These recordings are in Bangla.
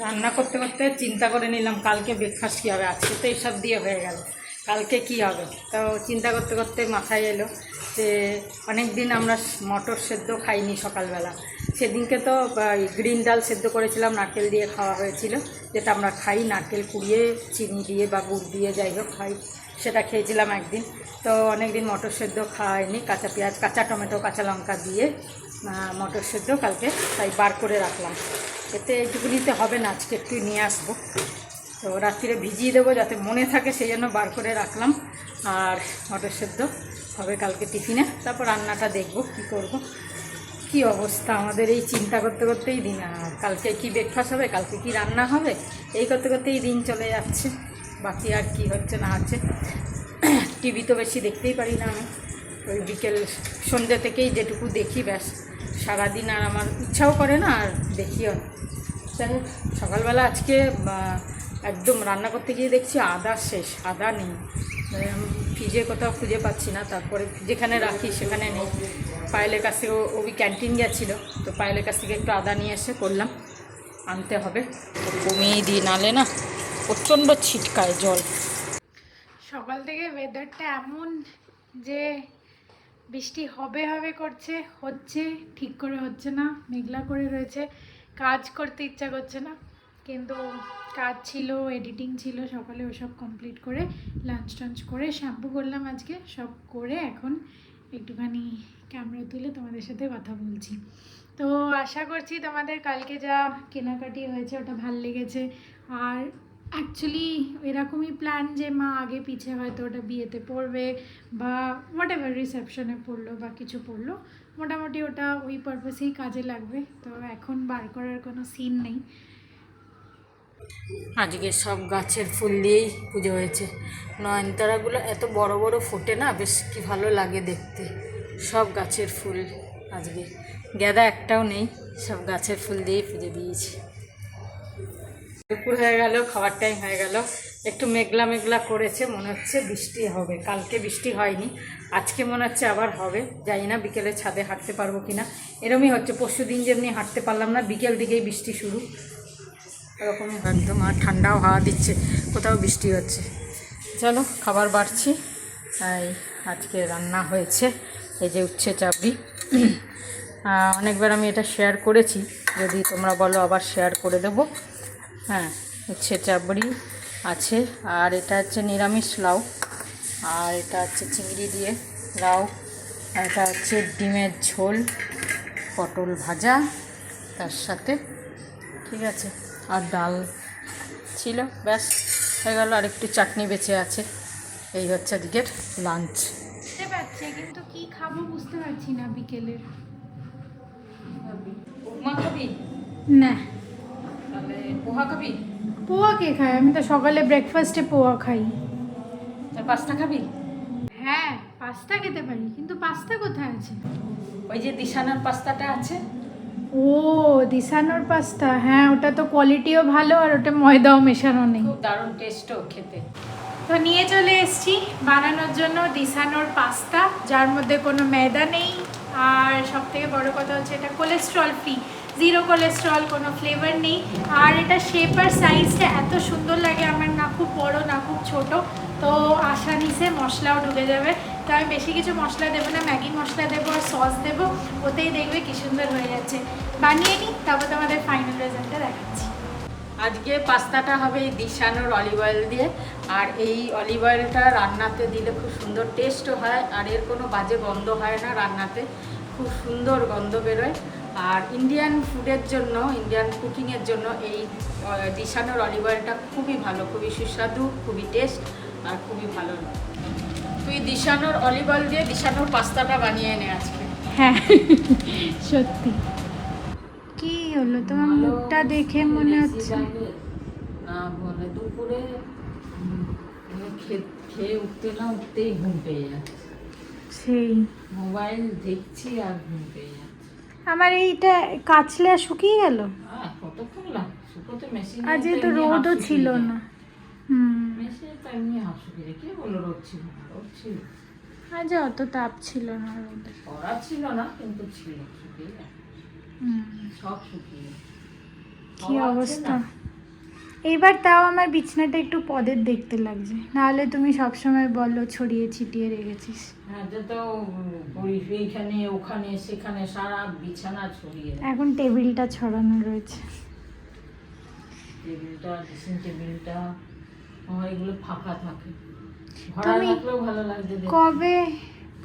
রান্না করতে করতে চিন্তা করে নিলাম কালকে ব্রেকফাস্ট কী হবে। আজকে তো এইসব দিয়ে হয়ে গেল, কালকে কি হবে। তো চিন্তা করতে করতে মাথায় এলো যে অনেক দিন আমরা মটর সেদ্ধ খাইনি সকালবেলা। সেদিনকে তো গ্রিন ডাল সেদ্ধ করেছিলাম, নারকেল দিয়ে খাওয়া হয়েছিল, যেটা আমরা খাই নারকেল কুড়িয়ে চিনি দিয়ে বা গুড় দিয়ে যাই হোক খাই, সেটা খেয়েছিলাম একদিন। তো অনেক দিন মটর সেদ্ধ খাওয়াইনি, কাঁচা পেঁয়াজ, কাঁচা টমেটো, কাঁচা লঙ্কা দিয়ে মটর সেদ্ধ কালকে তাই বার করে রাখলাম। এতে এইটুকুনিতে হবে না, আজকে একটু নিয়ে আসবো। তো রাত্রিরে ভিজিয়ে দেবো যাতে মনে থাকে, সেই জন্য বার করে রাখলাম। আর মটর সেদ্ধ হবে কালকে টিফিনে, তারপর রান্নাটা দেখব কী করব। কি অবস্থা আমাদের, এই চিন্তা করতে করতেই দিন। কালকে কি ব্রেকফাস্ট হবে, কালকে কি রান্না হবে, এই করতে করতেই দিন চলে যাচ্ছে। বাকি আর কি হচ্ছে না হচ্ছে। টিভি তো বেশি দেখতেই পারি না আমি, ওই বিকেল সন্ধ্যে থেকেই যেটুকু দেখি ব্যাস, সারাদিন আর আমার ইচ্ছাও করে না আর দেখিও না। যাই হোক, সকালবেলা আজকে একদম রান্না করতে গিয়ে দেখছি আদা শেষ, আদা নেই। ফ্রিজে কোথাও খুঁজে পাচ্ছি না, তারপরে যেখানে রাখি সেখানে নেই। পায়েলের কাছ থেকে ওই ক্যান্টিন গেছিলো, তো পায়েলের কাছ থেকে একটু আদা নিয়ে এসে করলাম, আনতে হবে। কমিয়ে দিই, নালে না প্রচণ্ড ছিটকায় জল। সকাল থেকে ওয়েদারটা এমন যে বৃষ্টি হবে হবে করছে, হচ্ছে ঠিক করে হচ্ছে না, মেঘলা করে রয়েছে। কাজ করতে ইচ্ছা করছে না, কিন্তু কাজ ছিল, এডিটিং ছিল সকালে, ওসব কমপ্লিট করে লাঞ্চ টাঞ্চ করে শ্যাম্পু করলাম আজকে, সব করে এখন একটুখানি ক্যামেরা তুলে তোমাদের সাথে কথা বলছি। তো আশা করছি তোমাদের কালকে যা কেনাকাটি হয়েছে ওটা ভাল লেগেছে। আর অ্যাকচুয়ালি এরকমই প্ল্যান যে মা আগে পিছে হয়তো ওটা বিয়েতে পড়বে বা হোয়াট এভার রিসেপশনে পড়লো বা কিছু পড়লো, মোটামুটি ওটা ওই পারপাসেই কাজে লাগবে। তো এখন বার করার কোনো সিন নেই। আজকে সব গাছের ফুল দিয়েই পুজো হয়েছে। নয়নতারাগুলো এত বড় বড় ফোটে না, বেশ কি ভালো লাগে দেখতে। সব গাছের ফুল, আজকে গাঁদা একটাও নেই, সব গাছের ফুল দিয়েই পুজো দিয়েছি। দুপুর হয়ে গেল, খাওয়ার টাইম হয়ে গেল। একটু মেঘলা মেঘলা করেছে, মনে হচ্ছে বৃষ্টি হবে। কালকে বৃষ্টি হয়নি, আজকে মনে হচ্ছে আবার হবে। জানি না বিকেলে ছাদে হাঁটতে পারবো কিনা, এরমই হচ্ছে। পরশু দিন যেমনি হাঁটতে পারলাম না, বিকেল দিকেই বৃষ্টি শুরু, এরকমই একদম। আর ঠান্ডাও হাওয়া দিচ্ছে, কোথাও বৃষ্টি হচ্ছে। চলো খাবার বাড়ছি। এই আজকে রান্না হয়েছে এই যে উচ্ছে চাপড়ি। অনেকবার আমি এটা শেয়ার করেছি, যদি তোমরা বলো আবার শেয়ার করে দেবো। হ্যাঁ, উচ্ছে চাপড়ি আছে, আর এটা হচ্ছে নিরামিষ লাউ, আর এটা হচ্ছে চিংড়ি দিয়ে লাউ, আর এটা হচ্ছে ডিমের ঝোল, পটল ভাজা তার সাথে, ঠিক আছে, আর ডাল ছিল, ব্যাস হয়ে গেল। আর একটু চাটনি বেঁচে আছে। এই হচ্ছে আজকের লাঞ্চ। বুঝতে পারছি, কিন্তু কি খাবো বুঝতে পারছি না বিকেলের। উপমা খাবি না, তাহলে পোহা খাবি? পোহা কে খায়? আমি তো সকালে ব্রেকফাস্টে পোহা খাই। পাস্তা খাবি? হ্যাঁ, পাস্তা খেতে পারি, কিন্তু পাস্তা কোথায় আছে? ওই যে দিশানার পাস্তাটা আছে। ও, দিশানোর পাস্তা, হ্যাঁ ওটা তো কোয়ালিটিও ভালো, আর ওটা ময়দাও মেশানো নেই, খুব দারুণ টেস্টও খেতে। তো নিয়ে চলে এসেছি বানানোর জন্য দিশানোর পাস্তা, যার মধ্যে কোনো ময়দা নেই। আর সব থেকে বড়ো কথা হচ্ছে এটা কোলেস্ট্রল ফ্রি, জিরো কোলেস্ট্রল, কোনো ফ্লেভার নেই। আর এটা শেপ আর সাইজটা এত সুন্দর লাগে আমার, না খুব বড় না খুব ছোট, তো আসানিসে মশলাও ঢুকে যাবে। তো আমি বেশি কিছু মশলা দেবো না, ম্যাগি মশলা দেবো আর সস দেবো, ওতেই দেখবে কী সুন্দর হয়ে যাচ্ছে। বানিয়ে নিই, তারপর তোমাদের ফাইনাল রেজাল্টটা দেখাচ্ছি। আজকে পাস্তাটা হবে এই দিশানোর অলিভ অয়েল দিয়ে, আর এই অলিভ অয়েলটা রান্নাতে দিলে খুব সুন্দর টেস্টও হয়, আর এর কোনো বাজে গন্ধ হয় না রান্নাতে, খুব সুন্দর গন্ধ বেরোয়। আর ইন্ডিয়ান ফুডের জন্য, ইন্ডিয়ান কুকিংয়ের জন্য এই দিশানোর অলিভ অয়েলটা খুবই ভালো, খুবই সুস্বাদু, খুবই টেস্ট আর খুবই ভালো। তুই দিশানোর অলিভ অয়েল দিয়ে দিশানোর পাস্তাটা বানিয়ে নে আজকে। হ্যাঁ সত্যি। কি হলো তোমার মুখটা দেখে মনে হচ্ছে? না বলে দুপুরে খেয়ে উঠতে না উঠতেই ঘুম পেয়ে যাচ্ছে, সেই মোবাইল দেখছি আর ঘুম পেয়ে যাচ্ছে। আমার এইটা কাচলে শুকিয়ে গেল। কতক্ষণ লাগে শুকোতে? মেশিন আর যেহেতু রোদও ছিল না। মেশিনে তো এমনি হাফ শুকিয়ে যায়। কে বললো রোদ ছিল না? রোদ ছিল, আজ অত তাপ ছিল না, রোদে করা ছিল না, কিন্তু ছিল, শুকিয়ে যায় সব শুকিয়ে। কি অবস্থা, এইবার তাও আমার বিছনাটা একটু পদের দেখতে লাগছে, নাহলে তুমি সবসময় বলো ছড়িয়ে ছিটিয়ে রেখেছিস। হ্যাঁ, যে তো এইখানে ওখানে সেখানে সারা বিছানা ছড়িয়ে। এখন টেবিলটা ছড়ানো রয়েছে। টেবিলটা, ড্রেসিং টেবিলটা আমার এগুলো ফাঁকা থাকে, ভরা তুমি রাখলেও ভালো লাগছে দেখতে। কবে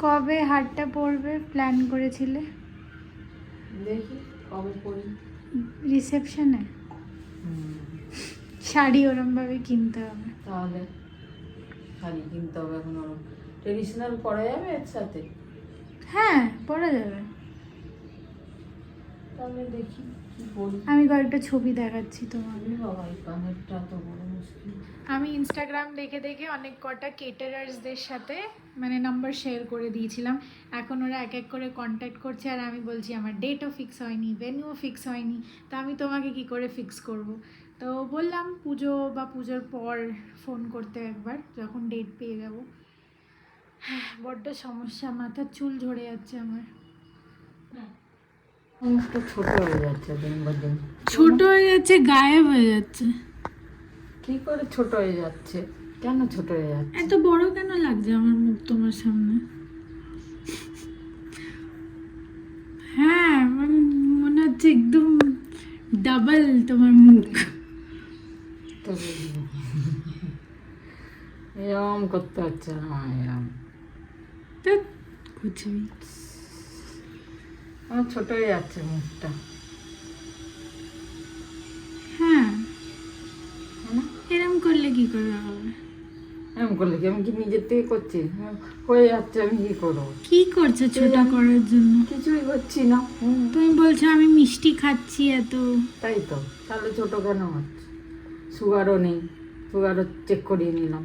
কবে হাটটা পড়বে প্ল্যান করেছিলে? দেখি কবে পড়ি। রিসেপশনে শাড়ি ওরমভাবে কিনতে হবে। তাহলে শাড়ি কিনতে হবে এখন, ওরকম ট্রেডিশনাল পরা যাবে এর সাথে। হ্যাঁ, পরা যাবে। তাহলে দেখি কি পরি। আমি কয়েকটা ছবি দেখাচ্ছি তোমাকে। বাবা, এই কানেরটা তো বড় মুশকিল। আমি ইনস্টাগ্রাম দেখে দেখে অনেক কটা কেটারার্সদের সাথে মানে নাম্বার শেয়ার করে দিয়েছিলাম। এখন ওরা এক এক করে কন্ট্যাক্ট করছে, আর আমি বলছি আমার ডেটও ফিক্স হয়নি, ভেন্যুও ফিক্স হয়নি, তো আমি তোমাকে কি করে ফিক্স করব। তো বললাম পুজো বা পুজোর পর ফোন করতে একবার, যখন ডেট পেয়ে যাব। বড্ড সমস্যা, মাথার চুল ঝরে যাচ্ছে আমার। মুখটা ছোট হয়ে যাচ্ছে দিন বা দিন। ছোট হয়ে যাচ্ছে, গায়েব হয়ে যাচ্ছে। কি করে ছোট হয়ে যাচ্ছে? কেন ছোট হয়ে যাচ্ছে? এত বড় কেন লাগছে আমার মুখ তোমার সামনে? হ্যাঁ, মনে হচ্ছে একদম ডাবল তোমার মুখ। এরম করতে হচ্ছে না, এরম তো বুঝবি। আমার ছোট হয়ে যাচ্ছে মুখটা। হ্যাঁ, তাই না? এরম করলে কি করে হবে? এরম করলে কি আমি কি নিজের থেকে করছি? হয়ে যাচ্ছে, আমি কি করবো? কি করছো ছোট করার জন্য? কিছুই করছি না। তুমি বলছো আমি মিষ্টি খাচ্ছি এত। তাই তো, তাহলে ছোট কেন হচ্ছে? সুগারও নেই, সুগারও চেক করিয়ে নিলাম।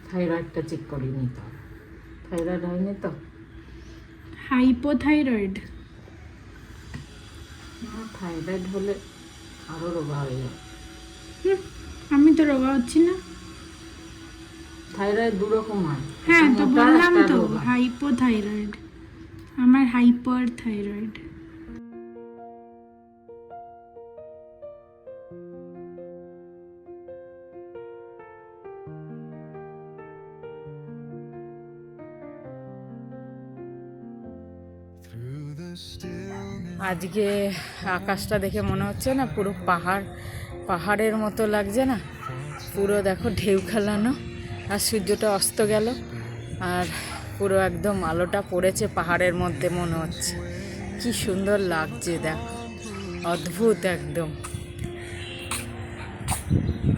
থাইরয়েডটা চেক করিয়ে নিতে হবে। থাইরয়েড হয়নি তো? হাইপোথাইরয়েড। থাইরয়েড হলে আরও রোগা হয়ে যায়। আমি তো রোগা হচ্ছি না। থাইরয়েড দু রকম হয়। হ্যাঁ, তো একটা মোটা, বললাম একটা তো রোগা। হাইপোথাইরয়েড। আমার হাইপার থাইরয়েড। আজকে আকাশটা দেখে মনে হচ্ছে না পুরো পাহাড়ের মতো লাগছে না? পুরো দেখো ঢেউ খেলানো, আর সূর্যটা অস্ত গেল, আর পুরো একদম আলোটা পড়েছে পাহাড়ের মধ্যে, মনে হচ্ছে কি সুন্দর লাগছে। দেখো, অদ্ভুত একদম,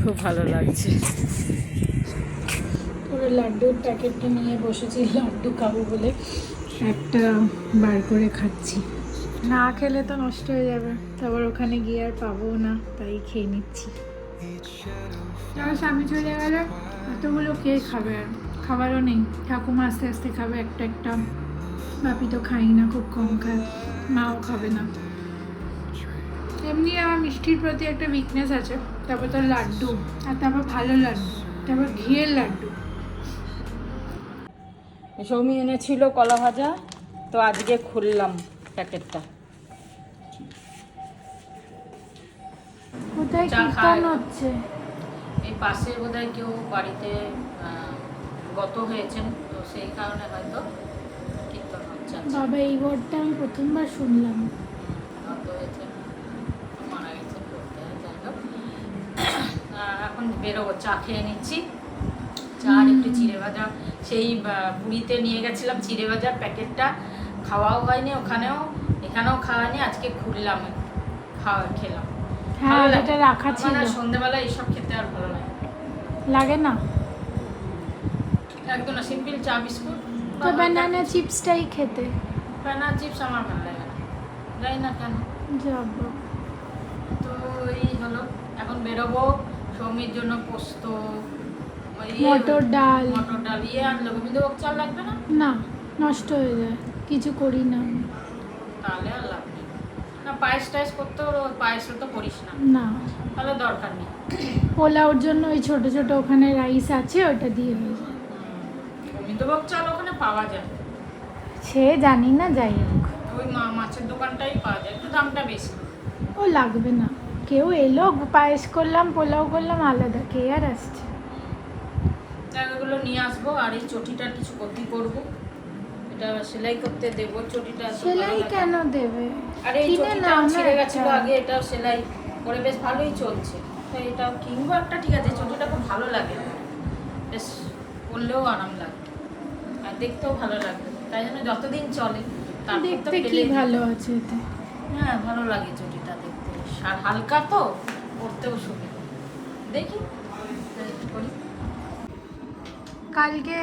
খুব ভালো লাগছে। পুরো লাড্ডুর প্যাকেটটা নিয়ে বসেছি, লাড্ডু খাবো বলে একটা বার করে খাচ্ছি। না খেলে তো নষ্ট হয়ে যাবে, তারপর ওখানে গিয়ে আর পাবো না, তাই খেয়ে নিচ্ছি। আমার স্বামী চলে গেলে এতগুলো কে খাবে? আর খাবারও নেই, ঠাকুমা আস্তে আস্তে খাবে একটা একটা। বাপি তো খাই না, খুব কম খায়, মাও খাবে না। এমনি আমার মিষ্টির প্রতি একটা উইকনেস আছে, তারপর তো লাড্ডু, আর তারপর ভালো লাড্ডু, তারপর ঘিয়ের লাড্ডু। সৌমি এনেছিল কলা ভাজা, তো আজকে খুললাম প্যাকেটটা। কোথায় চা কীর্তন খায়। হচ্ছে? এই পাশে বোধহয় কেউ বাড়িতে গত হয়েছেন, তো সেই কারণে হয়তো কীর্তন হচ্ছে আজকে। বাবা, এই ওয়ার্ডটা আমি প্রথমবার শুনলাম। গত হয়েছেন, মারা গেছেন বলতে হয়, যাই হোক। এখন বেরোবো, চা খেয়ে নিচ্ছি। চা আর একটু চিড়ে ভাজা, সেই পুরীতে নিয়ে গেছিলাম চিড়ে ভাজার প্যাকেটটা, খাওয়াও হয়নি ওখানেও, এখানেও খাওয়ানি, আজকে খুললাম, খেলাম। হ্যাঁ, ভালো লাগে। এটা রাখা আমার ছিল। আর সন্ধ্যেবেলা এইসব খেতে আর ভালো লাগে লাগে না একদম না, সিম্পল চা বিস্কুট। তো ব্যানানা চিপসটাই খেতে। ব্যানানা চিপস আমার ভালো লাগে না, জানি না কেন। যাবো। তো এই হলো, এখন বেরোবো। সৌমির জন্য পোস্ত, মটর ডাল আনলো। গোবিন্দভোগ চাল লাগবে না? না, নষ্ট হয়ে যায়, কিছু করি না আমি। তাহলে আর লাভ নেই না, পায়েস টায়েস করতেও, পায়েসও তো করিস না, না, তাহলে দরকার নেই। পোলাওর জন্য ওই ছোট ছোট ওখানে রাইস আছে, ওটা দিয়ে হয়ে যায়। গোবিন্দভোগ চাল ওখানে পাওয়া যায়, সে জানি না, যাই হোক। ওই মাছের দোকানটাই পাওয়া যায়, একটু দামটা বেশি। ও লাগবে না, কেউ এলো, পায়েস করলাম, পোলাও করলাম, আলাদা। কে আর আসছে? জায়গাগুলো নিয়ে আসবো, আর এই চটিটার কিছু ক্ষতি করবো, এটা সেলাই করতে দেবো। চটিটা এত ভালো সেলাই লাগে। কেন দেবে? আর এই কিনে চটিটা নাও না ছিঁড়ে গেছিল একটা। আগে, এটা সেলাই করে বেশ ভালোই চলছে। তো এটা কিনবো একটা, ঠিক আছে। চটিটা খুব ভালো লাগে, বেশ পরলেও আরাম লাগে আর দেখতেও ভালো লাগবে, তাই জন্য যতদিন চলে তারপর তো দেখতে কি ফেলে দিই। ভালো আছে এতে? হ্যাঁ ভালো লাগে চটিটা দেখতে, আর হালকা তো, পরতেও সুবিধা। দেখি কি করি। কালকে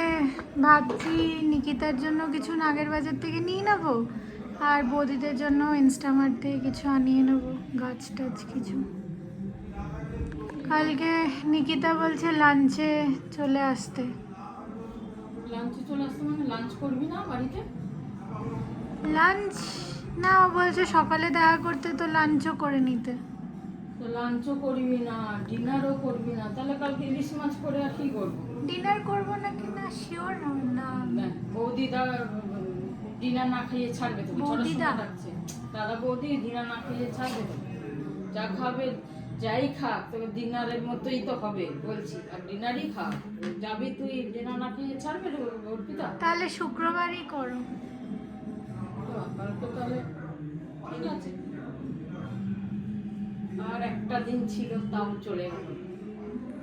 ভাবছি নিকিতার জন্য কিছু নাগের বাজার থেকে নিয়ে নেবো, আর বৌদিদের জন্য ইনস্টামার্ট থেকে কিছু আনিয়ে নেবো, গাছ টাছ কিছু। কালকে নিকিতা বলছে লাঞ্চে চলে আসতে। লাঞ্চে চলে আসতে মানে লাঞ্চ করবি না বাড়িতে? লাঞ্চ না, ও বলছে সকালে দেখা করতে, তো লাঞ্চও করে নিতে। তো লাঞ্চও করবি না, ডিনারও করবি না, তাহলে কালকে ইলিশ মাছ করে আর কি করবো? ডিনার করবো নাকি না শিওর না। বৌদিদা ডিনার না খাইয়ে ছাড়বে তুমি? বৌদিদা? থাকছে দাদা বৌদি ডিনার না খাইয়ে ছাড়বে তুমি? যা খাবে যাই খা, তবে ডিনারের মতোই তো হবে বলছি, আর ডিনারই খা। যাবি তুই, ডিনার না খাইয়ে ছাড়বে অর্পিতা? তাহলে শুক্রবারই করো। কালকে তাহলে ঠিক আছে। আর একটা দিন ছিল, তাও চলে গেল।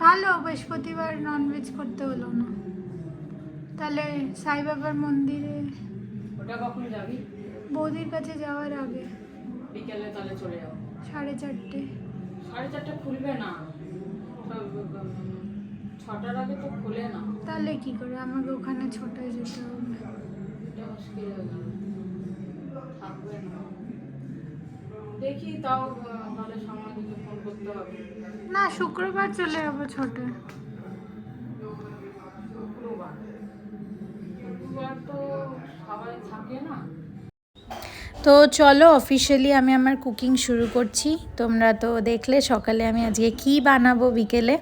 ভালো, বৃহস্পতিবার ননভেজ করতে হলো না। তাহলে সাই বাবার মন্দিরে ওটা কখন যাবি? বৌদির কাছে যাওয়ার আগে বিকেলে তাহলে চলে যাবো। 4:30। 4:30 খুলবে না, 6টার আগে তো খুলে না। তাহলে কি করে? আমাকে ওখানে 6টায় যেতে হবে। এটা মুশকিল হয়ে যাবে, থাকবে না। দেখি তাও তাহলে সময় দিকে ফোন করতে হবে। না, শুক্রবার চলে যাবো 6টায়। শুক্রবার, শুক্রবার তো সবাই থাকে না। তো চলো অফিসিয়ালি আমি আমার কুকিং শুরু করছি। তোমরা তো দেখলে সকালে আমি আজকে কি বানাবো বিকেলে,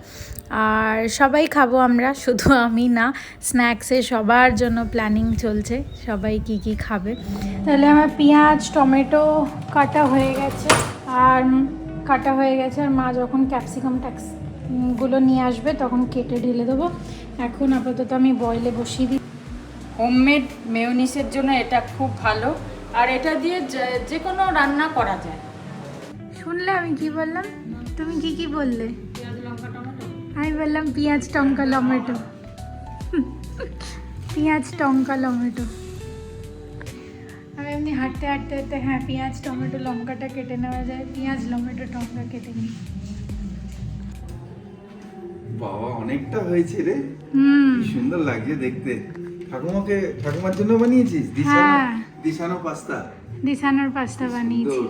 আর সবাই খাবো আমরা, শুধু আমি না। স্ন্যাক্সে সবার জন্য প্ল্যানিং চলছে, সবাই কি কি খাবে। তাহলে আমার পেঁয়াজ টমেটো কাটা হয়ে গেছে, আর মা যখন ক্যাপসিকাম গুলো নিয়ে আসবে তখন কেটে ঢেলে দেবো। এখন আপাতত আমি বয়েলে বসিয়ে দিই। হোমমেড মেয়োনিসের জন্য এটা খুব ভালো, আর এটা দিয়ে যে কোনো রান্না করা যায়। শুনলে আমি কি বললাম? তুমি কি বললে? পেঁয়াজ লঙ্কা টমেটো। আমি বললাম পেঁয়াজ টঙ্কা টমেটো। পেঁয়াজ টঙ্কা টমেটো। আমি এমনি হাঁটতে হ্যাঁ, পেঁয়াজ টমেটো লঙ্কাটা কেটে নেওয়া যায়, পেঁয়াজ টমেটো টঙ্কা কেটে নিই। বাবা অনেকটা হয়েছে রে, কি সুন্দর লাগছে দেখতে। ঠাকুমার জন্য বানিয়েছিস? হ্যাঁ। দিশানো পাস্তা। দিশানোর পাস্তা বানিয়েছি।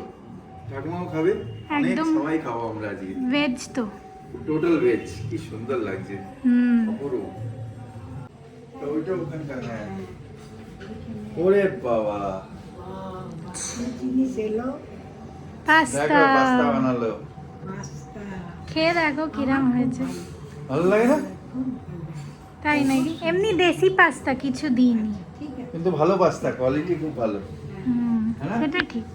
ঠাকুমাও খাবে, অনেক একদম সবাই খাবো আমরা আজকে। ভেজ তো। টোটাল ভেজ, কি সুন্দর লাগছে, অপরূপ। তো ওইটা ওখানকার, হ্যাঁ। ওরে বাবা, পাস্তা দেখো পাস্তা বানালো। খেয়ে দেখো কিরম হয়েছে। ভালো লাগে না? তাই নাকি? এমনি দেশি পাস্তা, কিছু দিইনি। কিন্তু ভালো পাস্তা, কোয়ালিটি খুব ভালো। হ্যাঁ? সেটা ঠিক।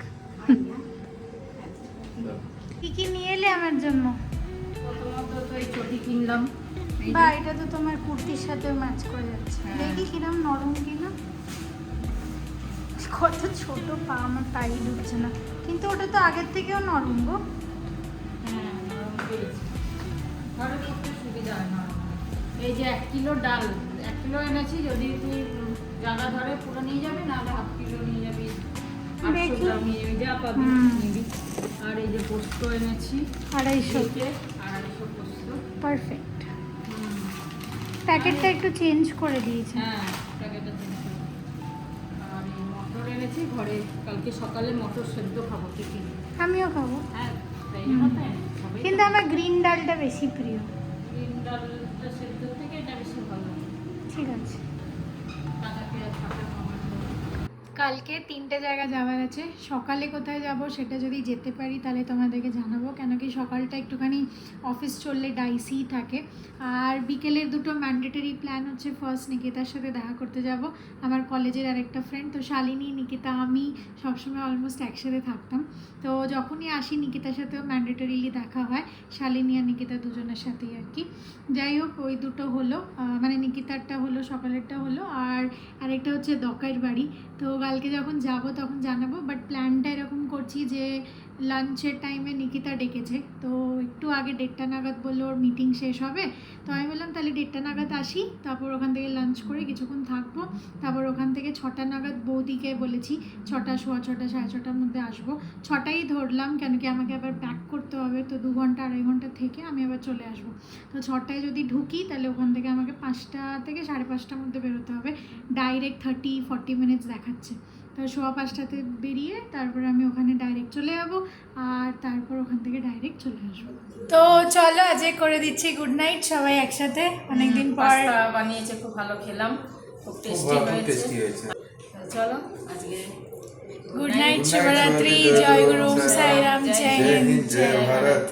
কি নিয়ে এলে আমার জন্য? প্রথমত তো এই চটি কিনলাম। বা এটা তো তোমার কুর্তির সাথে ম্যাচ করে যাচ্ছে। দেখি কিরম নরম কিনা। কত ছোট পা, আমার পায়ে ঢুকছে না, কিন্তু ওটা তো আগের থেকেও নরম গো। হ্যাঁ নরম পেয়েছি, ঘরে করতে সুবিধা হয় নরম। এই যে 1 কিলো ডাল, 1 কিলো এনেছি। যদি তুই জায়গা ধরে পুরো নিয়ে যাবি, নাহলে হাফ কিলো নিয়ে যাবি, 800 গ্রাম নিয়ে যাবি, যা পাবি নিবি। আর এই যে পোস্ত এনেছি 250। 250 পোস্ত। পারফেক্ট। প্যাকেটটা একটু চেঞ্জ করে দিয়েছে। হ্যাঁ প্যাকেটটা চেঞ্জ করে। আর এই মটর এনেছি ঘরে, কালকে সকালে মটর সেদ্ধ খাবো টিফিন। আমিও খাবো, হ্যাঁ তাই জন্য তো এনেছি। সবাই কিন্তু আমার গ্রিন ডালটা বেশি প্রিয়। গ্রিন ডালটা সেদ্ধ থেকে এটা বেশি ভালো লাগে। ঠিক আছে। কাঁচা পেঁয়াজ কাঁচা টমেটো। কালকে 3টে জায়গা যাওয়ার আছে। সকালে কোথায় যাব সেটা যদি যেতে পারি তাহলে তোমাদেরকে জানাবো, কেন কি সকালটা একটুখানি অফিস চললে ডাইসি থাকে। আর বিকেলের দুটো ম্যান্ডেটরি প্ল্যান হচ্ছে, ফার্স্ট নিকিতার সাথে দেখা করতে যাব, আমার কলেজের আরেকটা ফ্রেন্ড। তো শালিনী, নিকিতা, আমি সবসময় অলমোস্ট একসাথে থাকতাম, তো যখনই আসি নিকিতার সাথেও ম্যান্ডেটরিলি দেখা হয়, শালিনী আর নিকিতা দুজনের সাথেই আর কি। যাই হোক, ওই দুটো হলো, মানে নিকিতারটা হলো, সকালেরটা হলো, আর আরেকটা হচ্ছে দকাইর বাড়ি। তো কালকে যখন যাব তখন জানাবো, বাট প্ল্যানটা এরকম করছি যে লাঞ্চের টাইমে নিকিতা ডেকেছে, তো একটু আগে 1:30 নাগাদ বললো ওর মিটিং শেষ হবে। তো আমি বললাম তাহলে 1:30 নাগাদ আসি, তারপর ওখান থেকে লাঞ্চ করে কিছুক্ষণ থাকবো, তারপর ওখান থেকে 6টা নাগাদ বৌদিকে বলেছি 6টা, সোয়া 6টা, 6:30টার মধ্যে আসবো। 6টাই ধরলাম, কেন কি আমাকে আবার প্যাক করতে হবে, তো 2 ঘন্টা 2.5 ঘন্টা থেকে আমি আবার চলে আসবো। তো 6টায় যদি ঢুকি তাহলে ওখান থেকে আমাকে 5টা থেকে 5:30টার মধ্যে বেরোতে হবে। ডাইরেক্ট 30-40 মিনিটস দেখাচ্ছে, তো 5:15টাতে বেরিয়ে তারপরে আমি ওখানে ডাইরেক্ট চলে যাবো, আর তারপর ওখান থেকে ডাইরেক্ট চলে আসবো। তো চলো আজকে করে দিচ্ছি গুড নাইট সবাই একসাথে, অনেকদিন পর। পাস্তা বানিয়েছে, খুব ভালো খেলাম, খুব টেস্টি হয়েছে। চলো আজকে গুড নাইট, শুভরাত্রি, জয় গুরু, সাইরাম, জয় হিন্দ, জয় ভারত।